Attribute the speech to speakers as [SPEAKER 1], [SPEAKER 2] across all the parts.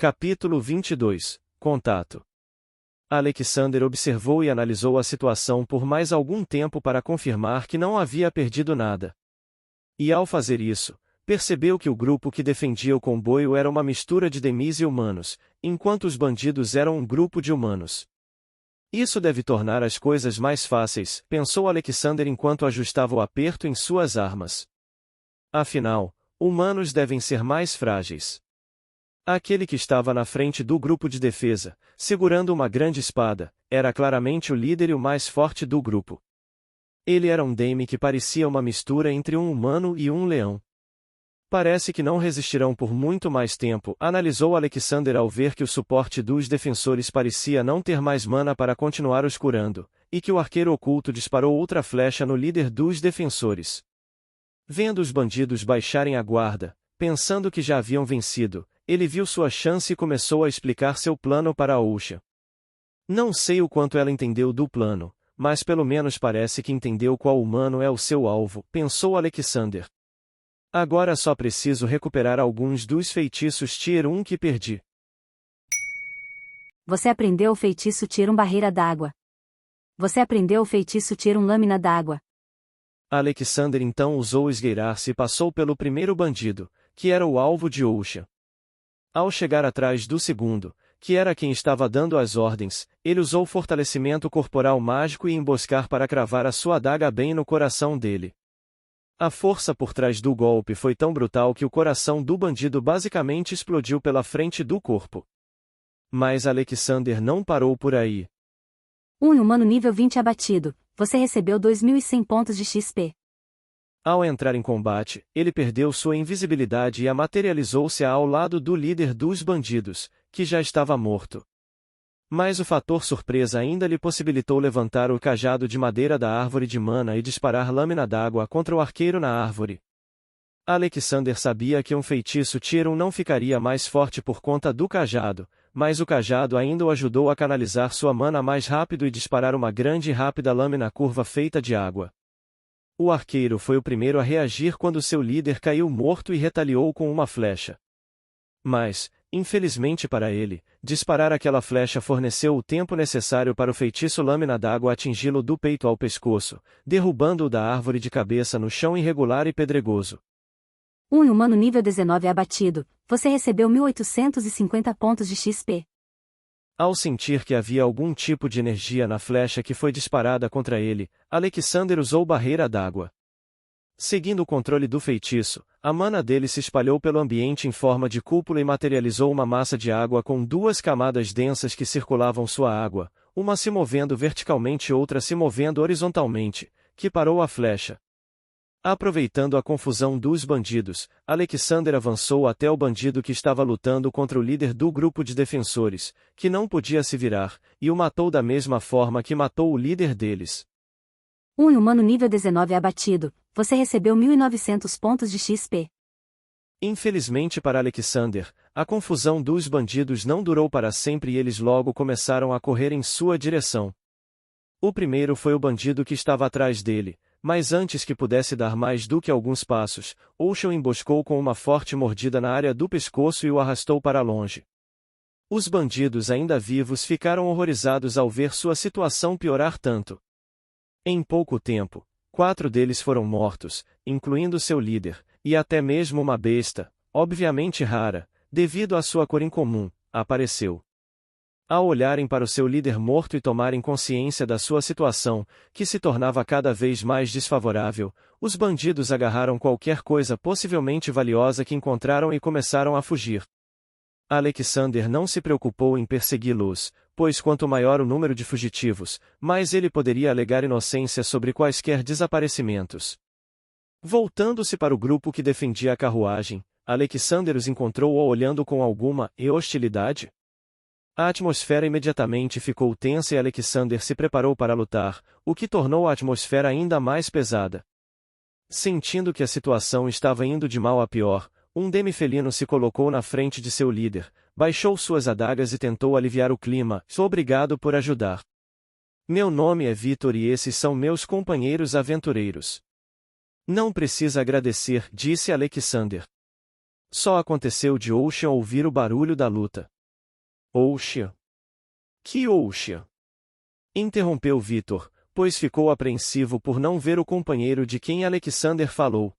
[SPEAKER 1] Capítulo 22 – Contato. Alexander observou e analisou a situação por mais algum tempo para confirmar que não havia perdido nada. E ao fazer isso, percebeu que o grupo que defendia o comboio era uma mistura de demis e humanos, enquanto os bandidos eram um grupo de humanos. Isso deve tornar as coisas mais fáceis, pensou Alexander enquanto ajustava o aperto em suas armas. Afinal, humanos devem ser mais frágeis. Aquele que estava na frente do grupo de defesa, segurando uma grande espada, era claramente o líder e o mais forte do grupo. Ele era um Dame que parecia uma mistura entre um humano e um leão. Parece que não resistirão por muito mais tempo, analisou Alexander ao ver que o suporte dos defensores parecia não ter mais mana para continuar os curando, e que o arqueiro oculto disparou outra flecha no líder dos defensores. Vendo os bandidos baixarem a guarda, pensando que já haviam vencido, ele viu sua chance e começou a explicar seu plano para a Usha. Não sei o quanto ela entendeu do plano, mas pelo menos parece que entendeu qual humano é o seu alvo, pensou Alexander. Agora só preciso recuperar alguns dos feitiços Tier 1 que perdi.
[SPEAKER 2] Você aprendeu o feitiço Tier 1 Barreira d'Água. Você aprendeu o feitiço Tier 1 Lâmina d'Água.
[SPEAKER 1] Alexander então usou esgueirar-se e passou pelo primeiro bandido, que era o alvo de Usha. Ao chegar atrás do segundo, que era quem estava dando as ordens, ele usou fortalecimento corporal mágico e emboscar para cravar a sua adaga bem no coração dele. A força por trás do golpe foi tão brutal que o coração do bandido basicamente explodiu pela frente do corpo. Mas Alexander não parou por aí.
[SPEAKER 2] Um humano nível 20 abatido, você recebeu 2.100 pontos de XP.
[SPEAKER 1] Ao entrar em combate, ele perdeu sua invisibilidade e materializou-se ao lado do líder dos bandidos, que já estava morto. Mas o fator surpresa ainda lhe possibilitou levantar o cajado de madeira da árvore de mana e disparar lâmina d'água contra o arqueiro na árvore. Alexander sabia que um feitiço Tier 1 não ficaria mais forte por conta do cajado, mas o cajado ainda o ajudou a canalizar sua mana mais rápido e disparar uma grande e rápida lâmina curva feita de água. O arqueiro foi o primeiro a reagir quando seu líder caiu morto e retaliou com uma flecha. Mas, infelizmente para ele, disparar aquela flecha forneceu o tempo necessário para o feitiço lâmina d'água atingi-lo do peito ao pescoço, derrubando-o da árvore de cabeça no chão irregular e pedregoso.
[SPEAKER 2] Um humano nível 19 abatido, você recebeu 1.850 pontos de XP.
[SPEAKER 1] Ao sentir que havia algum tipo de energia na flecha que foi disparada contra ele, Alexander usou barreira d'água. Seguindo o controle do feitiço, a mana dele se espalhou pelo ambiente em forma de cúpula e materializou uma massa de água com duas camadas densas que circulavam sua água, uma se movendo verticalmente e outra se movendo horizontalmente, que parou a flecha. Aproveitando a confusão dos bandidos, Alexander avançou até o bandido que estava lutando contra o líder do grupo de defensores, que não podia se virar, e o matou da mesma forma que matou o líder deles.
[SPEAKER 2] Um humano nível 19 abatido, você recebeu 1.900 pontos de XP.
[SPEAKER 1] Infelizmente para Alexander, a confusão dos bandidos não durou para sempre e eles logo começaram a correr em sua direção. O primeiro foi o bandido que estava atrás dele, mas antes que pudesse dar mais do que alguns passos, Usha o emboscou com uma forte mordida na área do pescoço e o arrastou para longe. Os bandidos ainda vivos ficaram horrorizados ao ver sua situação piorar tanto. Em pouco tempo, 4 deles foram mortos, incluindo seu líder, e até mesmo uma besta, obviamente rara, devido à sua cor incomum, apareceu. Ao olharem para o seu líder morto e tomarem consciência da sua situação, que se tornava cada vez mais desfavorável, os bandidos agarraram qualquer coisa possivelmente valiosa que encontraram e começaram a fugir. Alexander não se preocupou em persegui-los, pois quanto maior o número de fugitivos, mais ele poderia alegar inocência sobre quaisquer desaparecimentos. Voltando-se para o grupo que defendia a carruagem, Alexander os encontrou-o olhando com alguma hostilidade. A atmosfera imediatamente ficou tensa e Alexander se preparou para lutar, o que tornou a atmosfera ainda mais pesada. Sentindo que a situação estava indo de mal a pior, um demi-felino se colocou na frente de seu líder, baixou suas adagas e tentou aliviar o clima. Obrigado por ajudar. Meu nome é Vitor e esses são meus companheiros aventureiros. Não precisa agradecer, disse Alexander. Só aconteceu de Ocean ouvir o barulho da luta. Ocean? Que Ocean? Interrompeu Vitor, pois ficou apreensivo por não ver o companheiro de quem Alexander falou.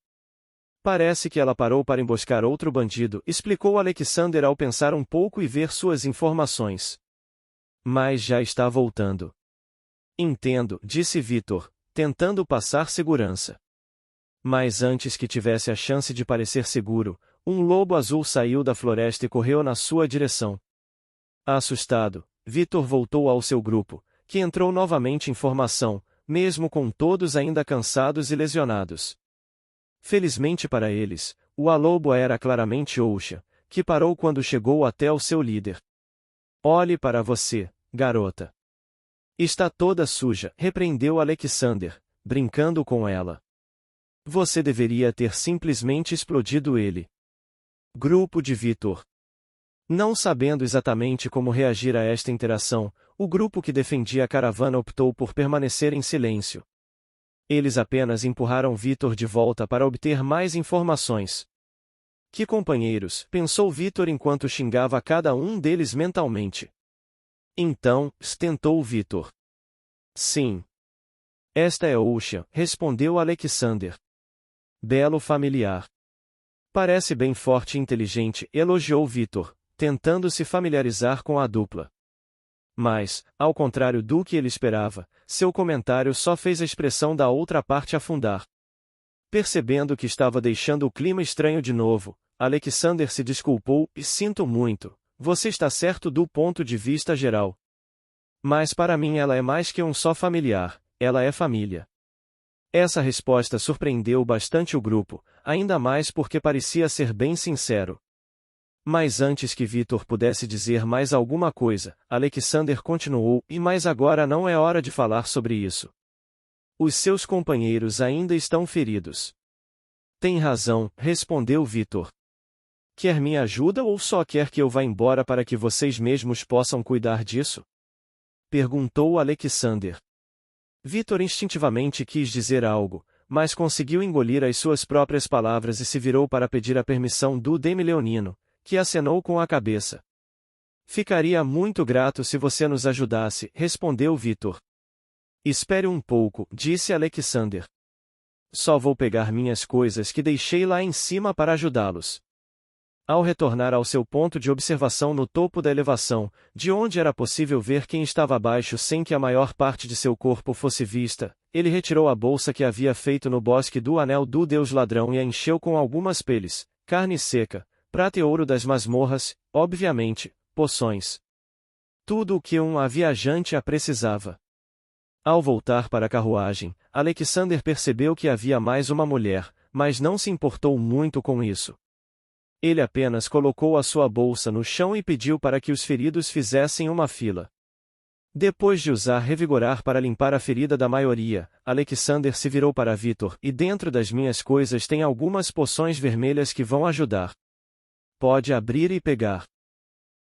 [SPEAKER 1] Parece que ela parou para emboscar outro bandido, explicou Alexander ao pensar um pouco e ver suas informações. Mas já está voltando. Entendo, disse Vitor, tentando passar segurança. Mas antes que tivesse a chance de parecer seguro, um lobo azul saiu da floresta e correu na sua direção. Assustado, Vitor voltou ao seu grupo, que entrou novamente em formação, mesmo com todos ainda cansados e lesionados. Felizmente para eles, o lobo era claramente Ocean, que parou quando chegou até o seu líder. Olhe para você, garota. Está toda suja, repreendeu Alexander, brincando com ela. Você deveria ter simplesmente explodido ele. Grupo de Vitor. Não sabendo exatamente como reagir a esta interação, o grupo que defendia a caravana optou por permanecer em silêncio. Eles apenas empurraram Vitor de volta para obter mais informações. Que companheiros, pensou Vitor enquanto xingava cada um deles mentalmente. Então, tentou Vitor. Sim. Esta é Ocean, respondeu Alexander. Belo familiar. Parece bem forte e inteligente, elogiou Vitor, tentando se familiarizar com a dupla. Mas, ao contrário do que ele esperava, seu comentário só fez a expressão da outra parte afundar. Percebendo que estava deixando o clima estranho de novo, Alexander se desculpou e sinto muito, você está certo do ponto de vista geral. Mas para mim ela é mais que um só familiar, ela é família. Essa resposta surpreendeu bastante o grupo, ainda mais porque parecia ser bem sincero. Mas antes que Vitor pudesse dizer mais alguma coisa, Alexander continuou, mas agora não é hora de falar sobre isso. Os seus companheiros ainda estão feridos. Tem razão, respondeu Vitor. Quer minha ajuda ou só quer que eu vá embora para que vocês mesmos possam cuidar disso? Perguntou Alexander. Vitor instintivamente quis dizer algo, mas conseguiu engolir as suas próprias palavras e se virou para pedir a permissão do Demi-Leonino, que acenou com a cabeça. Ficaria muito grato se você nos ajudasse, respondeu Vitor. Espere um pouco, disse Alexander. Só vou pegar minhas coisas que deixei lá em cima para ajudá-los. Ao retornar ao seu ponto de observação no topo da elevação, de onde era possível ver quem estava abaixo sem que a maior parte de seu corpo fosse vista, ele retirou a bolsa que havia feito no bosque do Anel do Deus Ladrão e a encheu com algumas peles, carne seca, prata e ouro das masmorras, obviamente, poções. Tudo o que um viajante precisava. Ao voltar para a carruagem, Alexander percebeu que havia mais uma mulher, mas não se importou muito com isso. Ele apenas colocou a sua bolsa no chão e pediu para que os feridos fizessem uma fila. Depois de usar Revigorar para limpar a ferida da maioria, Alexander se virou para Vitor, e dentro das minhas coisas tem algumas poções vermelhas que vão ajudar. Pode abrir e pegar.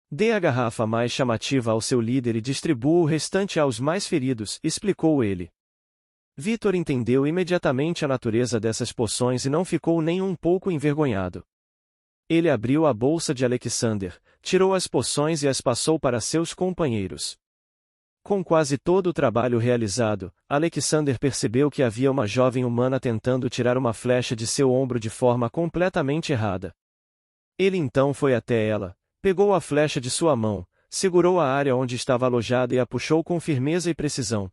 [SPEAKER 1] Dê a garrafa mais chamativa ao seu líder e distribua o restante aos mais feridos, explicou ele. Vitor entendeu imediatamente a natureza dessas poções e não ficou nem um pouco envergonhado. Ele abriu a bolsa de Alexander, tirou as poções e as passou para seus companheiros. Com quase todo o trabalho realizado, Alexander percebeu que havia uma jovem humana tentando tirar uma flecha de seu ombro de forma completamente errada. Ele então foi até ela, pegou a flecha de sua mão, segurou a área onde estava alojada e a puxou com firmeza e precisão.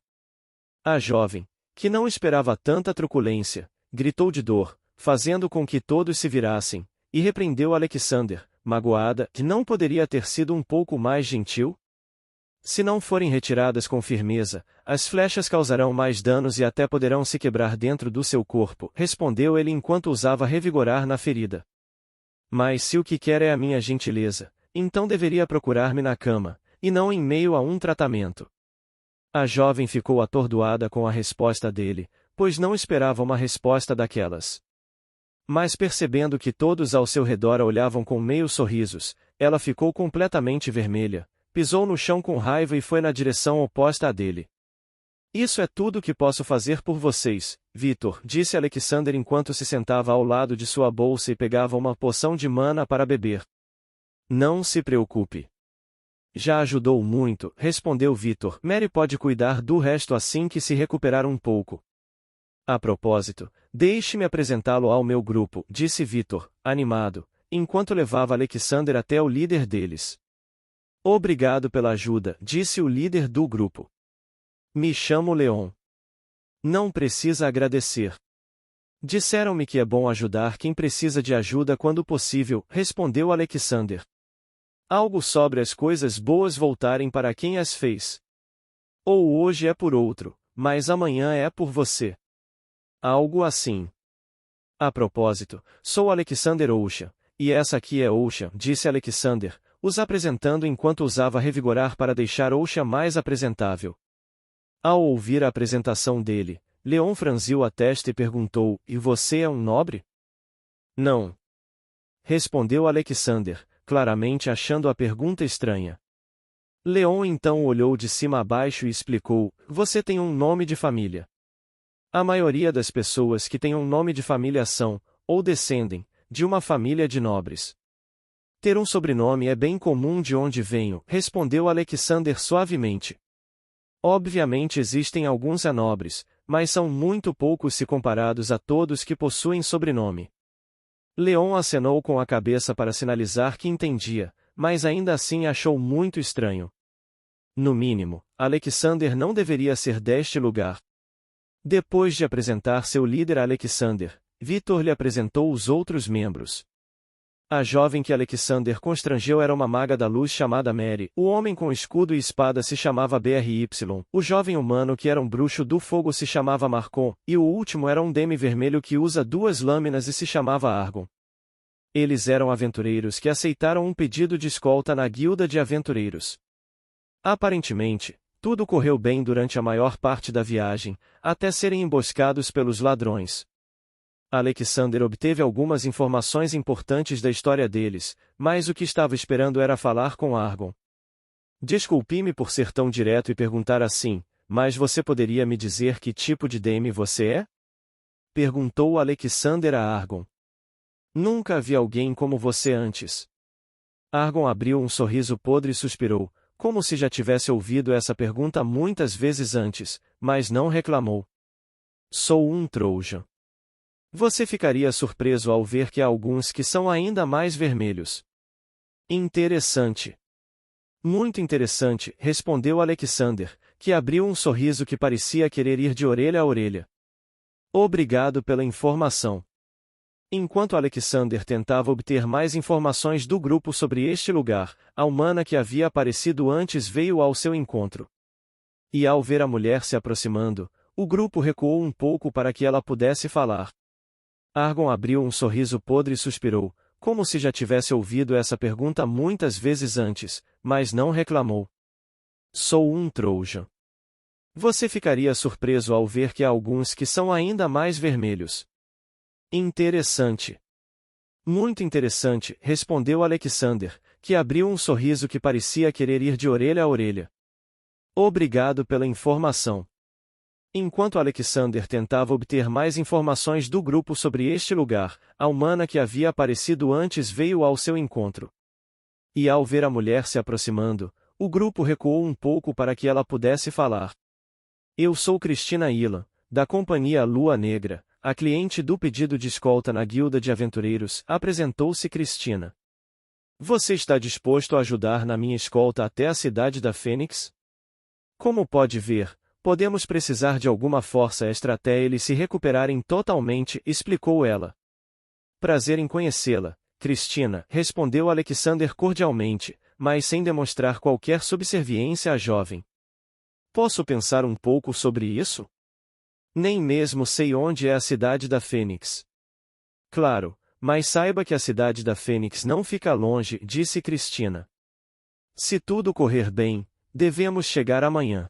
[SPEAKER 1] A jovem, que não esperava tanta truculência, gritou de dor, fazendo com que todos se virassem, e repreendeu Alexander, magoada, que não poderia ter sido um pouco mais gentil? Se não forem retiradas com firmeza, as flechas causarão mais danos e até poderão se quebrar dentro do seu corpo, respondeu ele enquanto usava Revigorar na ferida. Mas se o que quer é a minha gentileza, então deveria procurar-me na cama, e não em meio a um tratamento. A jovem ficou atordoada com a resposta dele, pois não esperava uma resposta daquelas. Mas percebendo que todos ao seu redor a olhavam com meio sorrisos, ela ficou completamente vermelha, pisou no chão com raiva e foi na direção oposta à dele. Isso é tudo que posso fazer por vocês, Vitor, disse Alexander enquanto se sentava ao lado de sua bolsa e pegava uma poção de mana para beber. Não se preocupe. Já ajudou muito, respondeu Vitor. Mary pode cuidar do resto assim que se recuperar um pouco. A propósito, deixe-me apresentá-lo ao meu grupo, disse Vitor, animado, enquanto levava Alexander até o líder deles. Obrigado pela ajuda, disse o líder do grupo. Me chamo Leon. Não precisa agradecer. Disseram-me que é bom ajudar quem precisa de ajuda quando possível, respondeu Alexander. Algo sobre as coisas boas voltarem para quem as fez. Ou hoje é por outro, mas amanhã é por você. Algo assim. A propósito, sou Alexander Ocean, e essa aqui é Ocean, disse Alexander, os apresentando enquanto usava revigorar para deixar Ocean mais apresentável. Ao ouvir a apresentação dele, Leon franziu a testa e perguntou, e você é um nobre? Não. Respondeu Alexander, claramente achando a pergunta estranha. Leon então olhou de cima a baixo e explicou, você tem um nome de família. A maioria das pessoas que têm um nome de família são, ou descendem, de uma família de nobres. Ter um sobrenome é bem comum de onde venho, respondeu Alexander suavemente. Obviamente existem alguns anobres, mas são muito poucos se comparados a todos que possuem sobrenome. Leon acenou com a cabeça para sinalizar que entendia, mas ainda assim achou muito estranho. No mínimo, Alexander não deveria ser deste lugar. Depois de apresentar seu líder a Alexander, Vitor lhe apresentou os outros membros. A jovem que Alexander constrangeu era uma maga da luz chamada Mary, o homem com escudo e espada se chamava Bry, o jovem humano que era um bruxo do fogo se chamava Marcon, e o último era um demi vermelho que usa 2 lâminas e se chamava Argon. Eles eram aventureiros que aceitaram um pedido de escolta na guilda de aventureiros. Aparentemente, tudo correu bem durante a maior parte da viagem, até serem emboscados pelos ladrões. Alexander obteve algumas informações importantes da história deles, mas o que estava esperando era falar com Argon. Desculpe-me por ser tão direto e perguntar assim, mas você poderia me dizer que tipo de demi você é? Perguntou Alexander a Argon. Nunca vi alguém como você antes. Argon abriu um sorriso podre e suspirou, como se já tivesse ouvido essa pergunta muitas vezes antes, mas não reclamou. Sou um Trojan. Você ficaria surpreso ao ver que há alguns que são ainda mais vermelhos. Interessante. Muito interessante, respondeu Alexander, que abriu um sorriso que parecia querer ir de orelha a orelha. Obrigado pela informação. Enquanto Alexander tentava obter mais informações do grupo sobre este lugar, a humana que havia aparecido antes veio ao seu encontro. E ao ver a mulher se aproximando, o grupo recuou um pouco para que ela pudesse falar. Argon abriu um sorriso podre e suspirou, como se já tivesse ouvido essa pergunta muitas vezes antes, mas não reclamou. Sou um Trojan. Você ficaria surpreso ao ver que há alguns que são ainda mais vermelhos. Interessante. Muito interessante, respondeu Alexander, que abriu um sorriso que parecia querer ir de orelha a orelha. Obrigado pela informação. Enquanto Alexander tentava obter mais informações do grupo sobre este lugar, a humana que havia aparecido antes veio ao seu encontro. E ao ver a mulher se aproximando, o grupo recuou um pouco para que ela pudesse falar. Eu sou Cristina Ilan, da companhia Lua Negra, a cliente do pedido de escolta na guilda de aventureiros, apresentou-se Cristina. Você está disposto a ajudar na minha escolta até a cidade da Fênix? Como pode ver, podemos precisar de alguma força extra até eles se recuperarem totalmente, explicou ela. Prazer em conhecê-la, Cristina, respondeu Alexander cordialmente, mas sem demonstrar qualquer subserviência à jovem. Posso pensar um pouco sobre isso? Nem mesmo sei onde é a cidade da Fênix. Claro, mas saiba que a cidade da Fênix não fica longe, disse Cristina. Se tudo correr bem, devemos chegar amanhã.